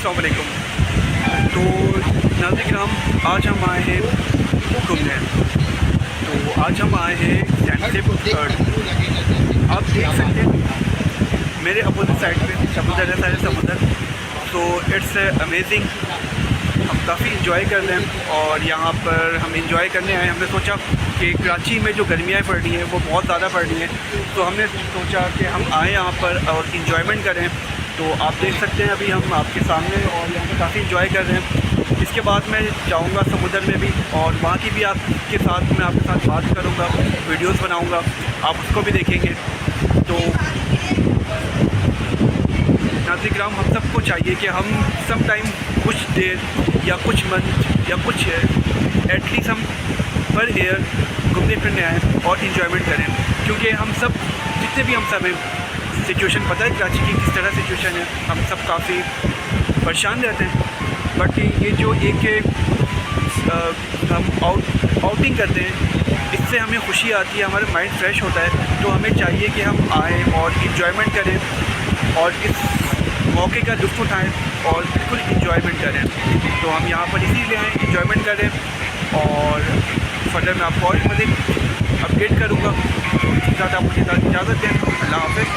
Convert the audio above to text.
अस्सलाम वालेकुम। तो नाज़रीन, आज हम आए हैं घूमने। तो आज हम आए हैं सैनसेट थर्ड। आप देख सकते हैं मेरे अपोजिट साइड पे समुंदर है, सारे समुंदर। तो इट्स अमेजिंग। हम काफ़ी इंजॉय कर रहे हैं और यहाँ पर हम इंजॉय करने आए। हमने सोचा कि कराची में जो गर्मियाँ पड़ रही हैं वो बहुत ज़्यादा पड़ रही हैं, तो हमने सोचा कि हम आए यहाँ पर और इंजॉयमेंट करें। तो आप देख सकते हैं अभी हम आपके सामने और यहाँ पर काफ़ी इंजॉय कर रहे हैं। इसके बाद मैं जाऊँगा समुद्र में भी और वहाँ की भी आपके साथ मैं आपके साथ बात करूँगा, वीडियोज़ बनाऊँगा, आप उसको भी देखेंगे। तो नाज़रीन, हम सबको चाहिए कि हम सम टाइम कुछ देर या कुछ मंथ या कुछ एटलीस्ट हम पर ईयर घूमने फिरने आएँ और इन्जॉयमेंट करें, क्योंकि हम सब जितने भी हम सब हैं, सिचुएशन पता है कराची की किस तरह सिचुएशन है, हम सब काफ़ी परेशान रहते हैं। बट ये जो एक हम आउटिंग करते हैं, इससे हमें खुशी आती है, हमारा माइंड फ्रेश होता है। तो हमें चाहिए कि हम आएँ और इन्जॉयमेंट करें और इस मौके का लुत्फ़ उठाएँ और बिल्कुल इन्जॉयमेंट करें। तो हम यहाँ पर इसीलिए आएँ, इन्जॉयमेंट करें। और फर्दर मैं आपको और मज़ीद अपडेट करूँगा। तो इसके साथ आप मुझे इजाज़त दें। अल्लाह हाफ़िज़।